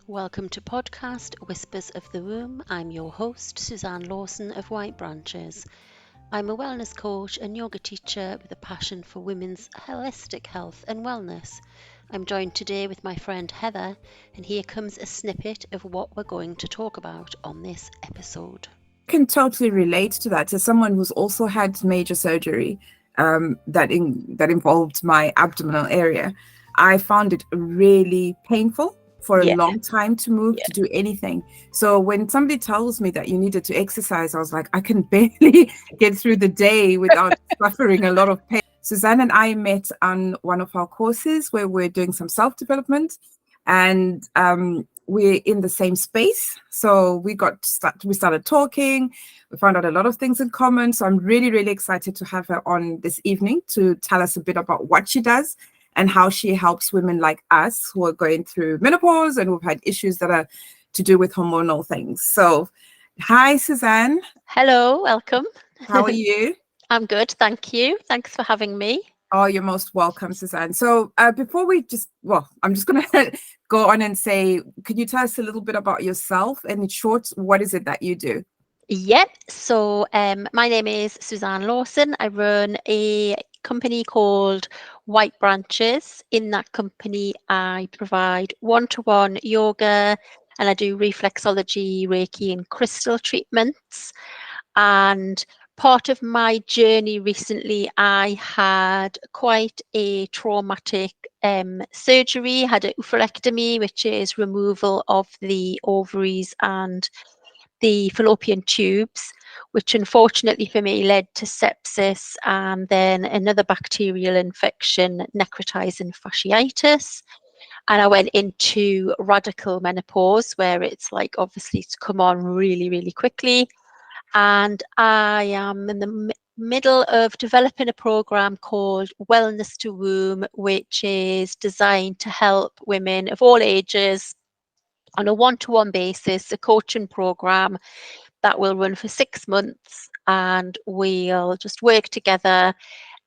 Welcome to podcast Whispers of the Womb. I'm your host, Suzanne Lawson of White Branches. I'm a wellness coach and yoga teacher with a passion for women's holistic health and wellness. I'm joined today with my friend Heather, and here comes a snippet of what we're going to talk about on this episode. Can totally relate to that as someone who's also had major surgery that involved my abdominal area. I found it really painful for a Yeah, long time to move, yeah. to do anything. So when somebody tells me that you needed to exercise, I was like, I can barely get through the day without suffering a lot of pain. Suzanne and I met on one of our courses where we're doing some self-development, and we're in the same space. So we started talking. We found out a lot of things in common. So I'm really, really excited to have her on this evening to tell us a bit about what she does and how she helps women like us who are going through menopause and who've had issues that are to do with hormonal things. So hi, Suzanne. Hello, welcome. How are you? I'm good, thank you. Thanks for having me. Oh, you're most welcome, Suzanne. So before I'm just going to go on and say, could you tell us a little bit about yourself? And in short, what is it that you do? Yep. So my name is Suzanne Lawson. I run a company called White Branches. In that company, I provide one-to-one yoga, and I do reflexology, Reiki, and crystal treatments. And part of my journey recently, I had quite a traumatic surgery, had a oophorectomy, which is removal of the ovaries and the fallopian tubes, which unfortunately for me led to sepsis and then another bacterial infection, necrotizing fasciitis. And I went into radical menopause, where it's like obviously it's come on really, really quickly. And I am in the middle of developing a program called Wellness to Womb, which is designed to help women of all ages on a one-to-one basis, a coaching program that will run for 6 months, and we'll just work together,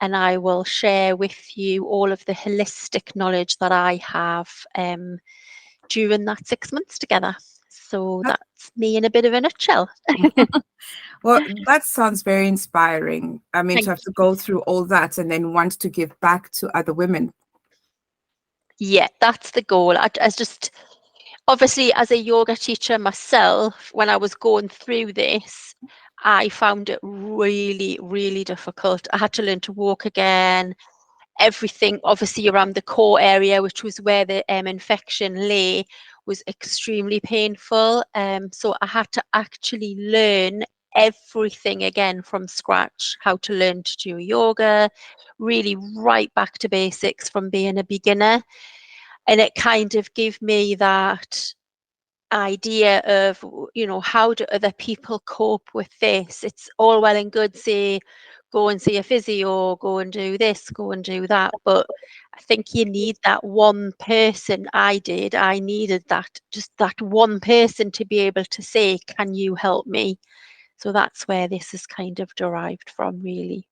and I will share with you all of the holistic knowledge that I have during that 6 months together. So that's me in a bit of a nutshell. Well, that sounds very inspiring. I mean, Thank to have to go through all that and then want to give back to other women. Yeah, that's the goal. I just obviously, as a yoga teacher myself, when I was going through this, I found it really, really difficult. I had to learn to walk again. Everything, obviously, around the core area, which was where the infection lay, was extremely painful. So I had to actually learn everything again from scratch, how to learn to do yoga, really right back to basics from being a beginner. And it kind of gave me that idea of, how do other people cope with this? It's all well and good, say, go and see a physio, go and do this, go and do that. But I think you need that one person. I needed that, just that one person to be able to say, can you help me? So that's where this is kind of derived from, really.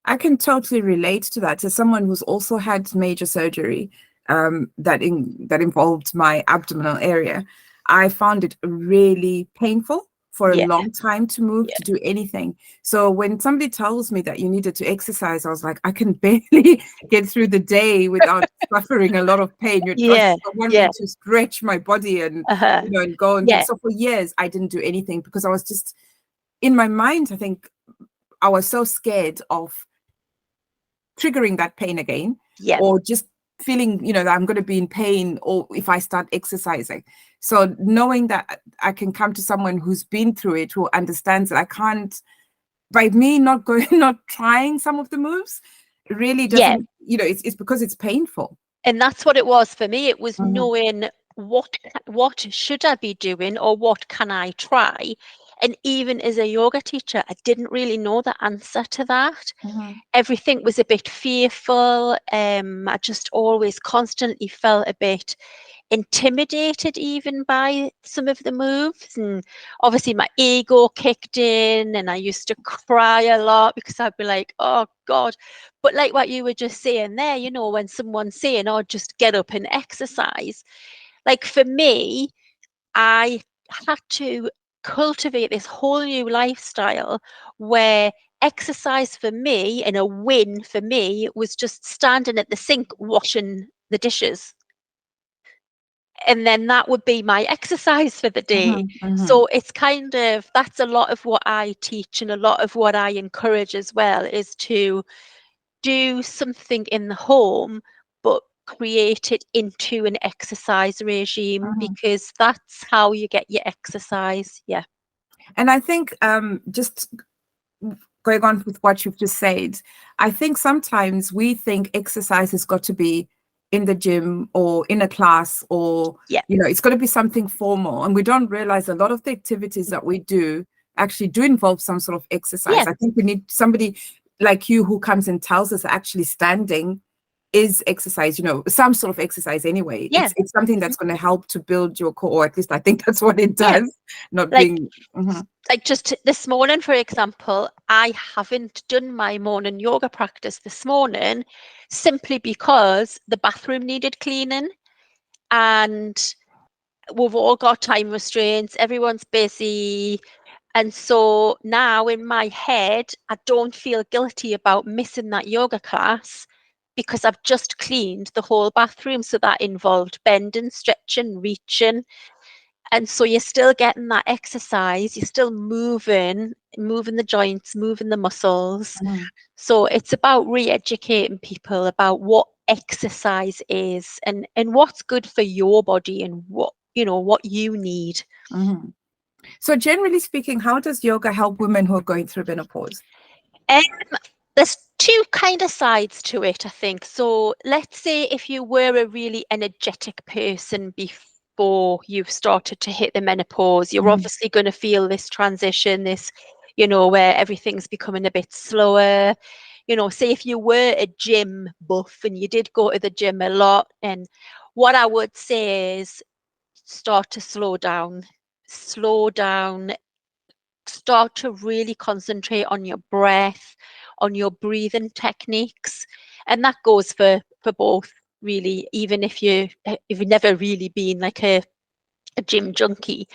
I can totally relate to that as someone who's also had major surgery that involved my abdominal area. I found it really painful for a Yeah, long time to move, yeah, to do anything. So when somebody tells me that you needed to exercise, I was like, I can barely get through the day without suffering a lot of pain. yeah, I want me yeah, to stretch my body and uh-huh. and go and do. Yeah, So for years, I didn't do anything because I was just in my mind. I think I was so scared of triggering that pain again, yeah, or just feeling that I'm going to be in pain, or if I start exercising. So knowing that I can come to someone who's been through it, who understands that I can't, by me not going not trying some of the moves, really yeah. doesn't, it's because it's painful. And that's what it was for me. It was Mhm. knowing what should I be doing, or what can I try. And even as a yoga teacher, I didn't really know the answer to that. Mhm. Everything was a bit fearful. I just always constantly felt a bit intimidated even by some of the moves, and obviously my ego kicked in, and I used to cry a lot because I'd be like, oh God. But like what you were just saying there, when someone's saying, oh, just get up and exercise, like for me, I had to cultivate this whole new lifestyle where exercise for me and a win for me was just standing at the sink washing the dishes. And then that would be my exercise for the day. So it's kind of, that's a lot of what I teach and a lot of what I encourage as well, is to do something in the home, but create it into an exercise regime, because that's how you get your exercise. Yeah. And I think just going on with what you've just said, I think sometimes we think exercise has got to be in the gym or in a class, or Yeah. it's got to be something formal, and we don't realize a lot of the activities that we do actually do involve some sort of exercise. Yeah. I think we need somebody like you who comes and tells us actually standing is exercise, some sort of exercise anyway. Yeah. It's something that's going to help to build your core, or at least I think that's what it Yeah. does. Not Like, being like just this morning, for example, I haven't done my morning yoga practice this morning simply because the bathroom needed cleaning, and we've all got time restraints, everyone's busy. And so now in my head, I don't feel guilty about missing that yoga class because I've just cleaned the whole bathroom. So that involved bending, stretching, reaching. And so you're still getting that exercise, you're still moving the joints, moving the muscles. So it's about re-educating people about what exercise is, and what's good for your body, and what you need. So generally speaking, how does yoga help women who are going through menopause? Um, there's two kind of sides to it, I think. So let's say if you were a really energetic person before you've started to hit the menopause, you're obviously going to feel this transition, this, where everything's becoming a bit slower. Say if you were a gym buff and you did go to the gym a lot, and what I would say is start to slow down, start to really concentrate on your breath, on your breathing techniques. And that goes for both, really, even if you've never really been like a gym junkie.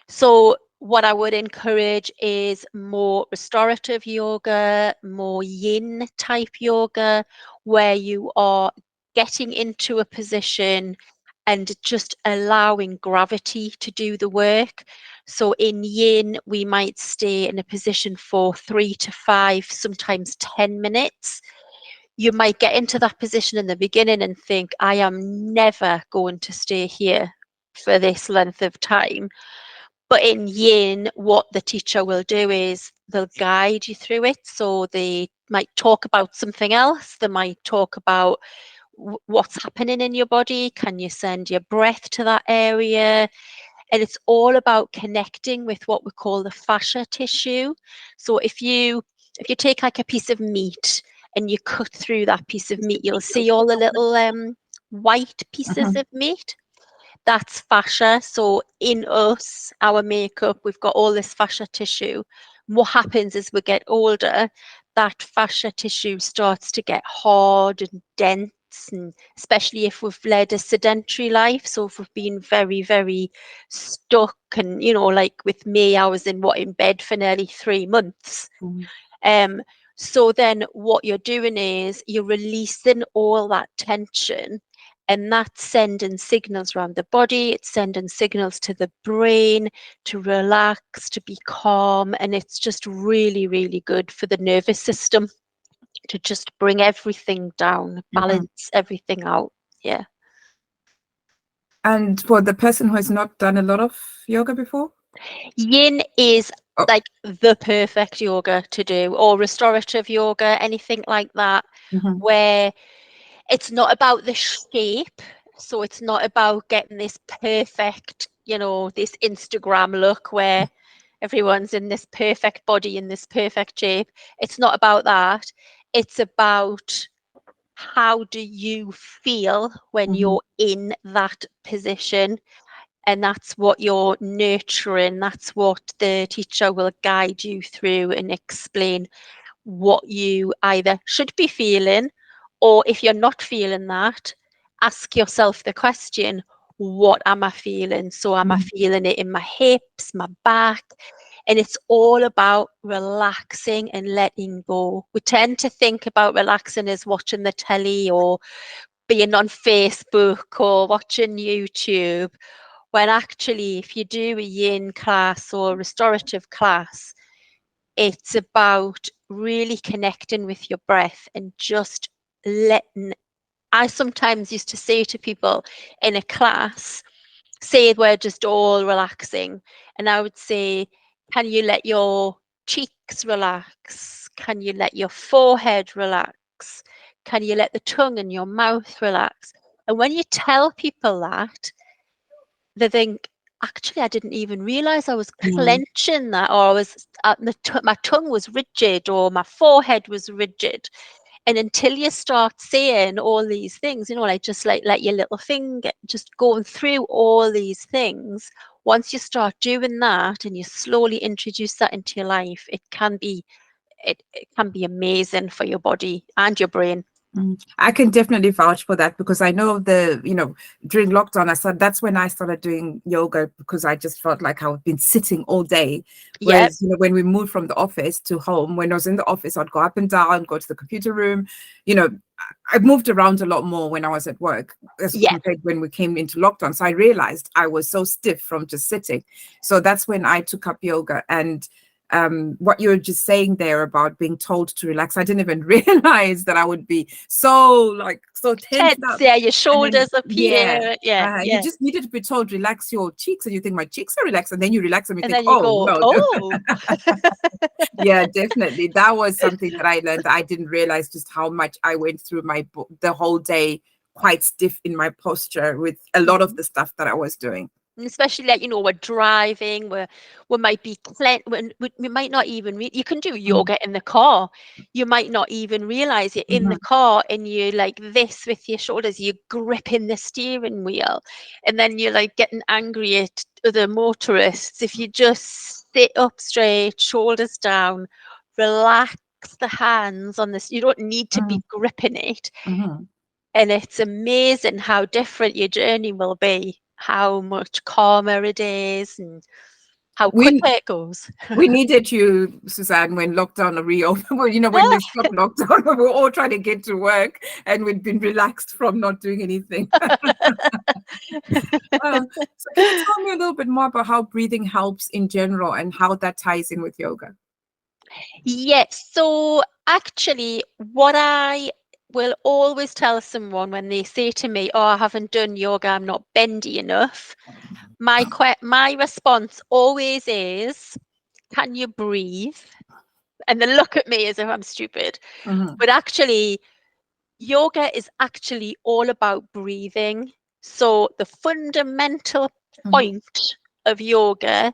So what I would encourage is more restorative yoga, more yin type yoga, where you are getting into a position and just allowing gravity to do the work. So in yin, we might stay in a position for 3 to 5, sometimes 10 minutes. You might get into that position in the beginning and think, I am never going to stay here for this length of time. But in yin, what the teacher will do is they'll guide you through it. So they might talk about something else. They might talk about what's happening in your body. Can you send your breath to that area? And it's all about connecting with what we call the fascia tissue. So if you take like a piece of meat and you cut through that piece of meat, you'll see all the little white pieces of meat. That's fascia. So in us, our makeup, we've got all this fascia tissue. And what happens as we get older, that fascia tissue starts to get hard and dense, and especially if we've led a sedentary life. So if we've been very, very stuck, and like with me, I was in bed for nearly 3 months. So then what you're doing is you're releasing all that tension, and that's sending signals around the body. It's sending signals to the brain to relax, to be calm. And it's just really, really good for the nervous system to just bring everything down, balance everything out. Yeah. And for the person who has not done a lot of yoga before? Yin is like the perfect yoga to do, or restorative yoga, anything like that, where it's not about the shape. So it's not about getting this perfect, this Instagram look where everyone's in this perfect body, in this perfect shape. It's not about that. It's about how do you feel when you're in that position. And that's what you're nurturing. That's what the teacher will guide you through and explain what you either should be feeling, or if you're not feeling that, ask yourself the question, what am I feeling? So am I Mm. feeling it in my hips, my back? And it's all about relaxing and letting go. We tend to think about relaxing as watching the telly or being on Facebook or watching YouTube, when actually, if you do a yin class or a restorative class, it's about really connecting with your breath and just letting. I sometimes used to say to people in a class, say we're just all relaxing, and I would say, can you let your cheeks relax? Can you let your forehead relax? Can you let the tongue and your mouth relax? And when you tell people that, they think, actually, I didn't even realize I was Mm. clenching that, or I was my tongue was rigid, or my forehead was rigid. And until you start saying all these things, like just like let your little finger just going through all these things, once you start doing that and you slowly introduce that into your life, it can be amazing for your body and your brain. I can definitely vouch for that, because I know during lockdown, that's when I started doing yoga, because I just felt like I've been sitting all day. Yep. Whereas, when we moved from the office to home, when I was in the office, I'd go up and down, go to the computer room. I moved around a lot more when I was at work as Yeah. compared when we came into lockdown. So I realized I was so stiff from just sitting. So that's when I took up yoga. And what you were just saying there about being told to relax, I didn't even realize that I would be so tensed Tense. up. Yeah. Your And then, shoulders up yeah, here. Yeah. you Yeah. just needed to be told, relax your cheeks, and you think my cheeks are relaxed, and then you relax them, you And think, then you oh go, no. oh. Yeah, definitely, that was something that I learned, that I didn't realize just how much I went through the whole day quite stiff in my posture with a lot of the stuff that I was doing. Especially like, we're driving, we might be we might not even you can do Mm. yoga in the car. You might not even realize you're in the Mhm. car, and you're like this with your shoulders, you're gripping the steering wheel, and then you're like getting angry at other motorists. If you just sit up straight, shoulders down, relax the hands on this, you don't need to be Mhm. gripping it. Mhm. And it's amazing how different your journey will be, how much calmer it is, and how we quicker it goes. We needed you, Suzanne, when lockdown reopened. Well, when they stopped lockdown, we were all trying to get to work, and we'd been relaxed from not doing anything. So can you tell me a little bit more about how breathing helps in general and how that ties in with yoga? Yes. So actually, what I will always tell someone when they say to me, "Oh, I haven't done yoga, I'm not bendy enough," my response always is, "Can you breathe?" And they look at me as if I'm stupid. Mhm. But actually, yoga is actually all about breathing. So the fundamental Mhm. point of yoga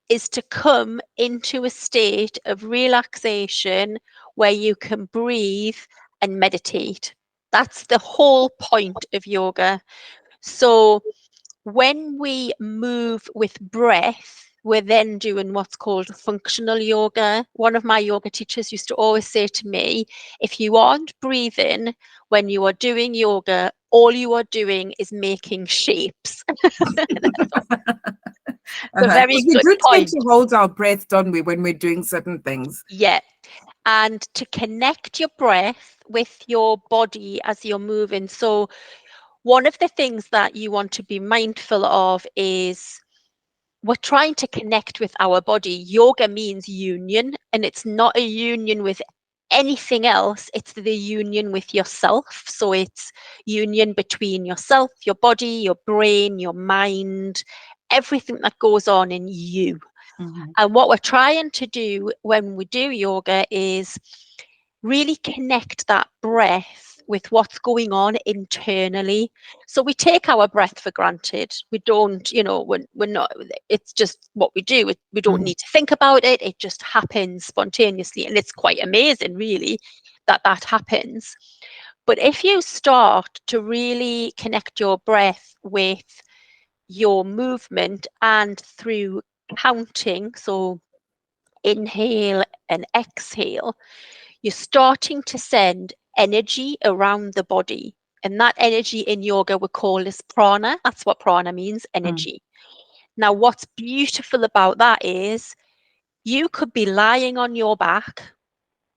is to come into a state of relaxation where you can breathe and meditate. That's the whole point of yoga. So when we move with breath, we're then doing what's called functional yoga. One of my yoga teachers used to always say to me, if you aren't breathing when you are doing yoga, all you are doing is making shapes. It's a very Because we good do tend point. to hold our breath, don't we, when we're doing certain things? Yeah. And to connect your breath with your body as you're moving. So, one of the things that you want to be mindful of is we're trying to connect with our body. Yoga means union, and it's not a union with anything else. It's the union with yourself. So it's union between yourself, your body, your brain, your mind, everything that goes on in you. Mhm. And what we're trying to do when we do yoga is really connect that breath with what's going on internally. So we take our breath for granted. We don't, we're not, it's just what we do. We don't Mhm. need to think about it. It just happens spontaneously. And it's quite amazing, really, that happens. But if you start to really connect your breath with your movement and through counting, so inhale and exhale, you're starting to send energy around the body. And that energy in yoga we call as prana. That's what prana means, Mm. energy. Now, what's beautiful about that is you could be lying on your back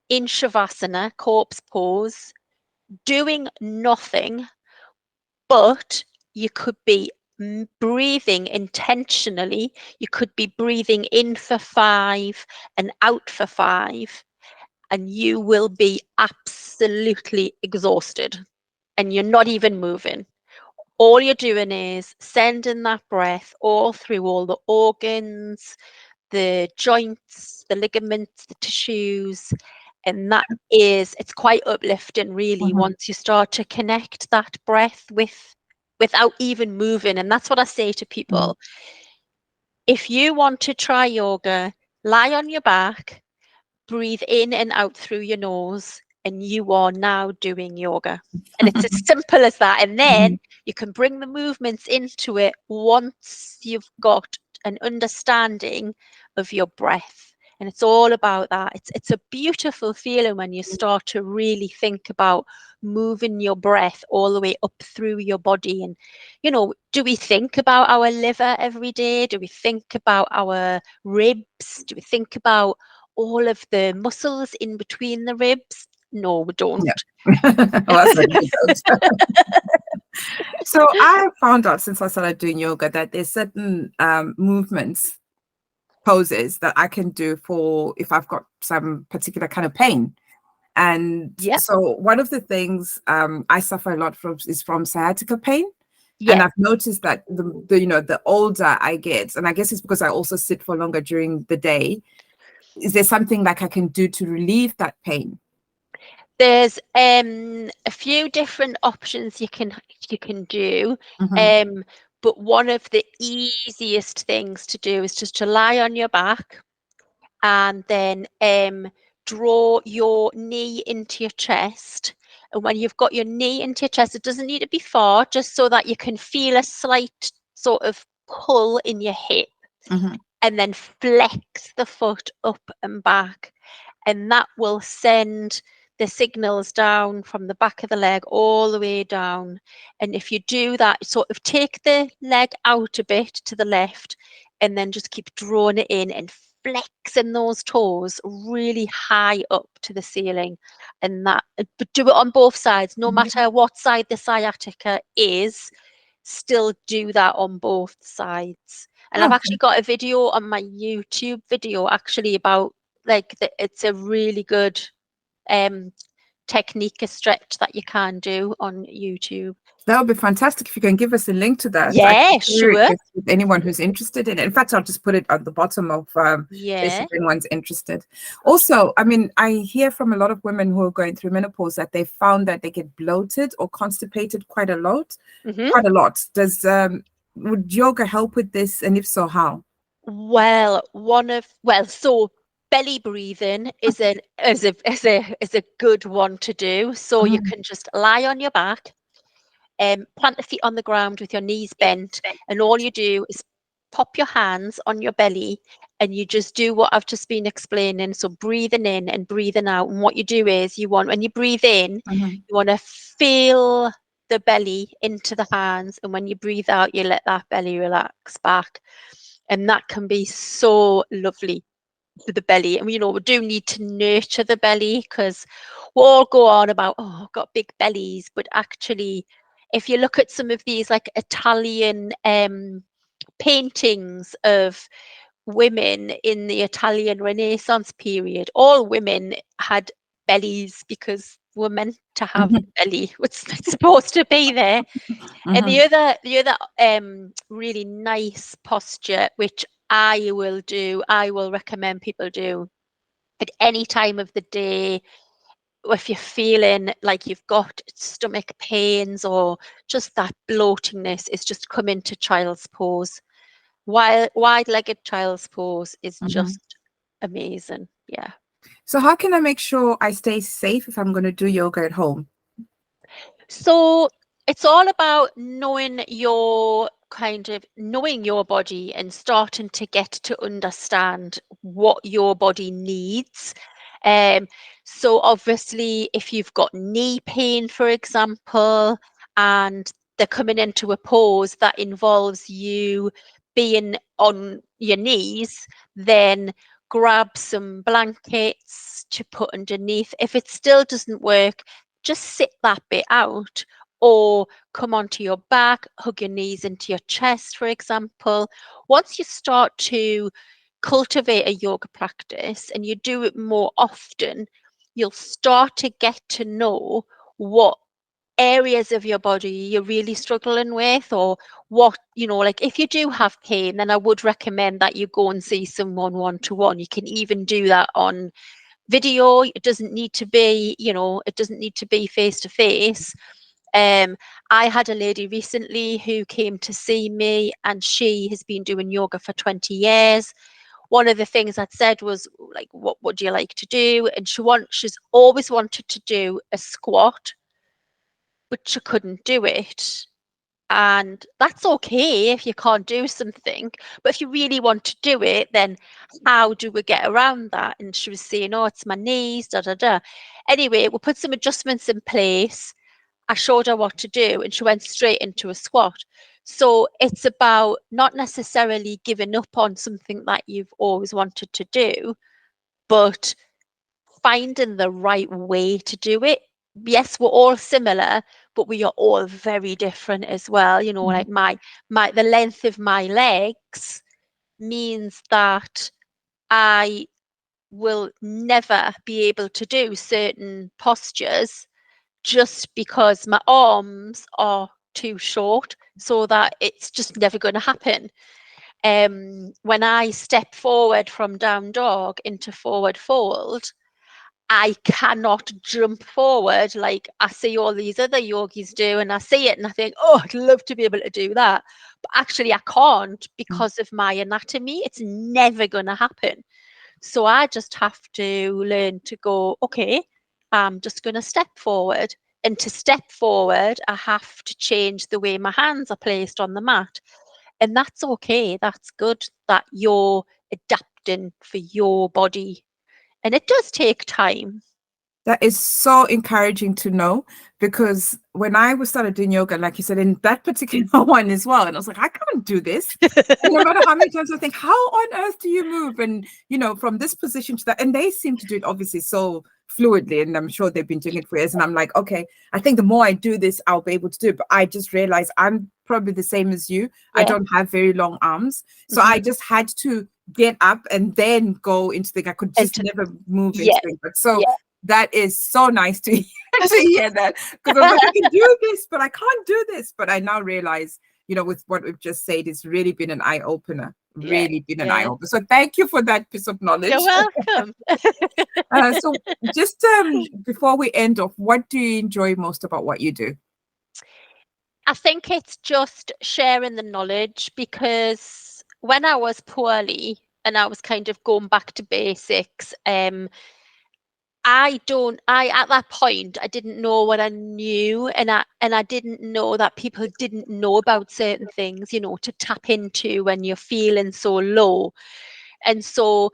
in Shavasana, corpse pose, doing nothing, but you could be breathing intentionally. You could be breathing in for 5 and out for 5, and you will be absolutely exhausted and you're not even moving. All you're doing is sending that breath all through all the organs, the joints, the ligaments, the tissues. And it's quite uplifting, really, Mhm. once you start to connect that breath without even moving. And that's what I say to Mm. people. If you want to try yoga, lie on your back, breathe in and out through your nose, and you are now doing yoga. And it's as simple as that. And then Mhm. you can bring the movements into it once you've got an understanding of your breath. And it's all about that. It's a beautiful feeling when you start to really think about moving your breath all the way up through your body. And, do we think about our liver every day? Do we think about our ribs? Do we think about all of the muscles in between the ribs? No, we don't. Yeah. Well, that's what we don't. So I found out since I started doing yoga that there's certain movements, poses that I can do for if I've got some particular kind of pain. And Yep. so one of the things I suffer a lot from is from sciatica pain. And Yeah. I've noticed that the older I get, and I guess it's because I also sit for longer during the day, is there something like I can do to relieve that pain? There's a few different options you can do. Hmm. Um, but one of the easiest things to do is just to lie on your back and then draw your knee into your chest. And when you've got your knee into your chest, it doesn't need to be far, just so that you can feel a slight sort of pull in your hip, Hmm. and then flex the foot up and back. And that will send the signals down from the back of the leg all the way down. And if you do that, sort of take the leg out a bit to the left and then just keep drawing it in and flexing those toes really high up to the ceiling. And but do it on both sides, no matter what side the sciatica is, still do that on both sides. And I've Okay. actually got a video on my YouTube video actually about it's a really good um technique, a stretch that you can do on YouTube. That would be fantastic if you can give us a link to that. I can Yeah, share it sure. with anyone who's interested in it. In fact, I'll just put it at the bottom of this Yeah. if anyone's interested. Also, I mean, I hear from a lot of women who are going through menopause that they found that they get bloated or constipated quite a lot. Hmm. Quite a lot. Would yoga help with this? And if so, how? So belly breathing is a good one to do. So you Mhm. can just lie on your back, plant the feet on the ground with your knees bent, and all you do is pop your hands on your belly and you just do what I've just been explaining. So breathing in and breathing out. And what you do is when you breathe in, Mhm. you want to feel the belly into the hands. And when you breathe out, you let that belly relax back. And that can be so lovely for the belly. And we do need to nurture the belly, because we all go on about, oh, I've got big bellies, but actually, if you look at some of these like Italian paintings of women in the Italian Renaissance period, all women had bellies because we're meant to have Mhm. a belly. It's supposed to be there. And Mhm. the other really nice posture, which I will recommend people do at any time of the day, if you're feeling like you've got stomach pains or just that bloatingness, is just come into child's pose. Wide-legged child's pose is Mhm. just amazing. Yeah. So, how can I make sure I stay safe if I'm going to do yoga at home? So it's all about knowing your body and starting to get to understand what your body needs. Um, so obviously, if you've got knee pain, for example, and they're coming into a pose that involves you being on your knees, then grab some blankets to put underneath. If it still doesn't work, just sit that bit out, or come onto your back, hug your knees into your chest, for example. Once you start to cultivate a yoga practice and you do it more often, you'll start to get to know what areas of your body you're really struggling with, or what, like if you do have pain, then I would recommend that you go and see someone one-to-one. You can even do that on video. It doesn't need to be, it doesn't need to be face to face. I had a lady recently who came to see me, and she has been doing yoga for 20 years. One of the things I said was, like, what would you like to do? And she's always wanted to do a squat, but she couldn't do it. And that's okay if you can't do something. But if you really want to do it, then how do we get around that? And she was saying, oh, it's my knees, da da da. Anyway, we put some adjustments in place. I showed her what to do, and she went straight into a squat. So it's about not necessarily giving up on something that you've always wanted to do, but finding the right way to do it. Yes, we're all similar, but we are all very different as well. Like the length of my legs means that I will never be able to do certain postures just because my arms are too short, so that it's just never going to happen. When I step forward from down dog into forward fold, I cannot jump forward like I see all these other yogis do, and I see it and I think, oh, I'd love to be able to do that. But actually, I can't because of my anatomy. It's never going to happen. So I just have to learn to go, okay, I'm just going to step forward. And to step forward, I have to change the way my hands are placed on the mat. And that's okay. That's good that you're adapting for your body. And it does take time. That is so encouraging to know, because when I was started doing yoga, like you said, in that particular one as well, and I was like, I can't do this. And no matter how many times I think, how on earth do you move? And, from this position to that, and they seem to do it obviously so fluidly, and I'm sure they've been doing it for years. And I'm like, okay, I think the more I do this, I'll be able to do it. But I just realized I'm probably the same as you. I Yeah. don't have very long arms. So I just had to get up and then go into the, I could just never move into it. But so that is so nice to hear that, because I was like, I can do this, but I can't do this. But I now realize, with what we've just said, it's really been an eye opener. Really been an eye opener. So thank you for that piece of knowledge. You're welcome. So just before we end off, what do you enjoy most about what you do? I think it's just sharing the knowledge, because when I was poorly and I was kind of going back to basics, I at that point I didn't know what I knew, and I didn't know that people didn't know about certain things, to tap into when you're feeling so low. And so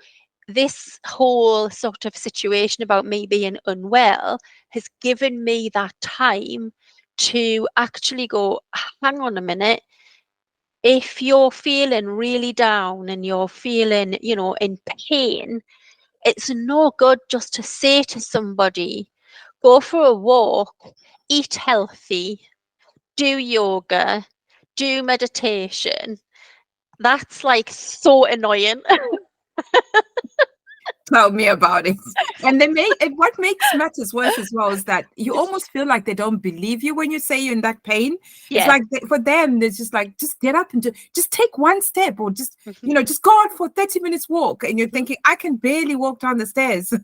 this whole sort of situation about me being unwell has given me that time to actually go, hang on a minute. If you're feeling really down and you're feeling, in pain, it's no good just to say to somebody, go for a walk, eat healthy, do yoga, do meditation. That's like so annoying. Tell me about it. And what makes matters worse as well is that you almost feel like they don't believe you when you say you're in that pain. It's like for them, there's just like, just get up and just take one step, or just, just go out for 30 minutes walk. And you're thinking, I can barely walk down the stairs.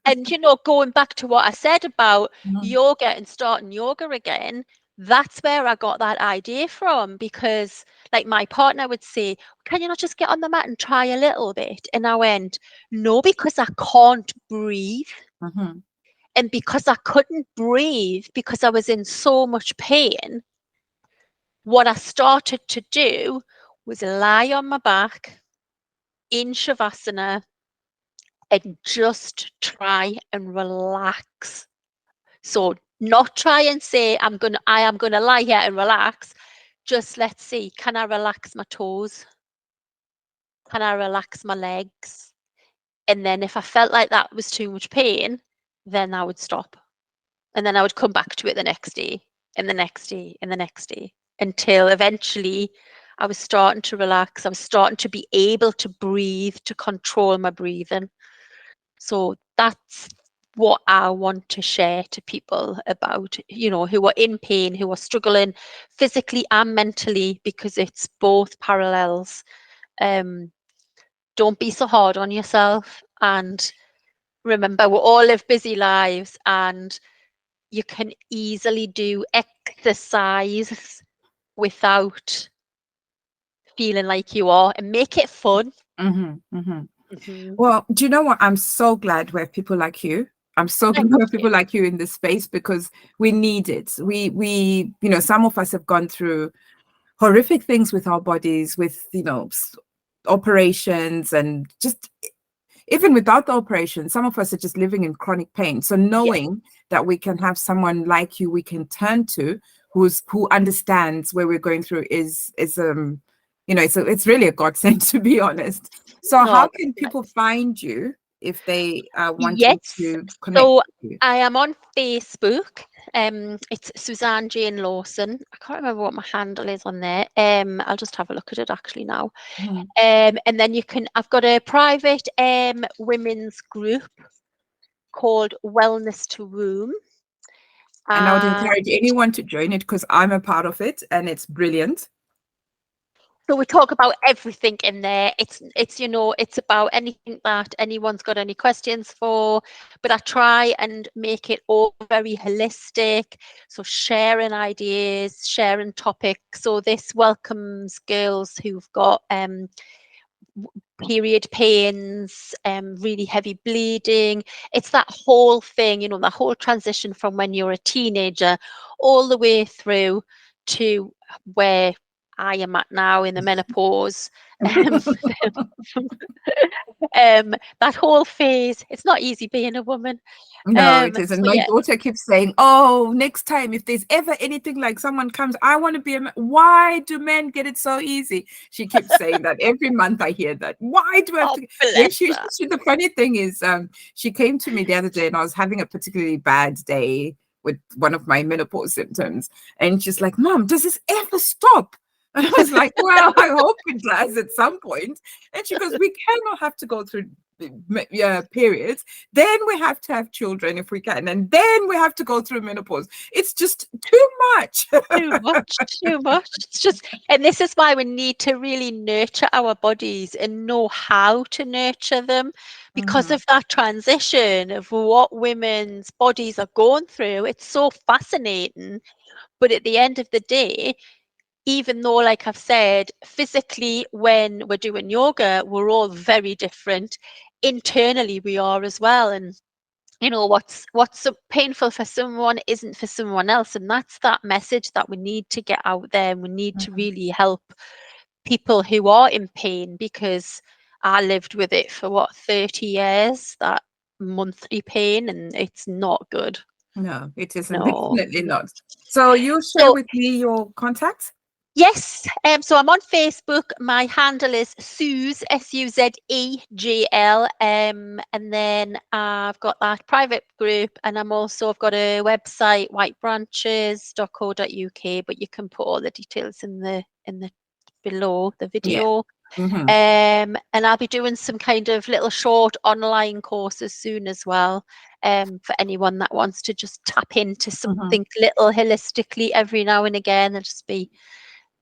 And, going back to what I said about yoga and starting yoga again, that's where I got that idea from, because like my partner would say, can you not just get on the mat and try a little bit? And I went, no, because I can't breathe. And because I couldn't breathe, because I was in so much pain, what I started to do was lie on my back in Shavasana and just try and relax. So Not try and say, I am gonna lie here and relax. Just let's see, can I relax my toes? Can I relax my legs? And then if I felt like that was too much pain, then I would stop. And then I would come back to it the next day, and the next day, and the next day, until eventually I was starting to relax. I was starting to be able to breathe, to control my breathing. So that's what I want to share to people about, who are in pain, who are struggling physically and mentally, because it's both parallels. Don't be so hard on yourself, and remember, we all live busy lives, and you can easily do exercise without feeling like you are, and make it fun. Well, do you know what? I'm so glad we have people like you. I'm so glad we have people like you in this space, because we need it. We, some of us have gone through horrific things with our bodies, with, operations, and just even without the operation, some of us are just living in chronic pain. So knowing that we can have someone like you we can turn to, who understands where we're going through is it's really a godsend, to be honest. So how can people find you if they wanting to connect so with you? I am on Facebook. It's Suzanne Jane Lawson. I can't remember what my handle is on there. I'll just have a look at it actually now. And then I've got a private women's group called Wellness to Room. And I would encourage anyone to join it, because I'm a part of it and it's brilliant. So we talk about everything in there. It's about anything that anyone's got any questions for, but I try and make it all very holistic. So sharing ideas, sharing topics. So this welcomes girls who've got period pains, really heavy bleeding. It's that whole thing, the whole transition from when you're a teenager all the way through to where I am at now in the menopause. That whole phase. It's not easy being a woman. No, it isn't. My daughter keeps saying, "Oh, next time if there's ever anything like someone comes, I want to be a man. Why do men get it so easy?" She keeps saying that every month. I hear that. Why do I have to? The funny thing is, she came to me the other day, and I was having a particularly bad day with one of my menopause symptoms, and she's like, "Mom, does this ever stop?" And I was like, "Well, I hope it does at some point." And she goes, "We cannot have to go through periods, then we have to have children if we can, and then we have to go through menopause. It's just too much." Too much. It's just, and this is why we need to really nurture our bodies and know how to nurture them, because of that transition of what women's bodies are going through. It's so fascinating, but at the end of the day, even though, like I've said, physically when we're doing yoga, we're all very different. Internally, we are as well. And what's so painful for someone isn't for someone else. And that's that message that we need to get out there. And we need to really help people who are in pain, because I lived with it for 30 years, that monthly pain, and it's not good. No, it isn't. No. Definitely not. So you share with me your contacts? Yes. So I'm on Facebook. My handle is Suzegl, Suzegl. And then I've got that private group, and I've got a website, whitebranches.co.uk, but you can put all the details in the below the video. And I'll be doing some kind of little short online courses soon as well, for anyone that wants to just tap into something little holistically every now and again. There'll just be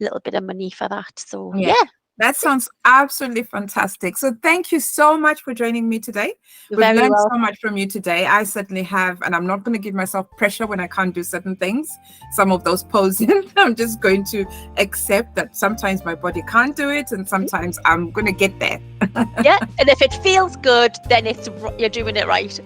a little bit of money for that. So yeah. That sounds absolutely fantastic. So thank you so much for joining me today. We've learned so much from you today. I certainly have, and I'm not going to give myself pressure when I can't do certain things. Some of those poses, I'm just going to accept that sometimes my body can't do it, and sometimes I'm going to get there. Yeah, and if it feels good, then you're doing it right.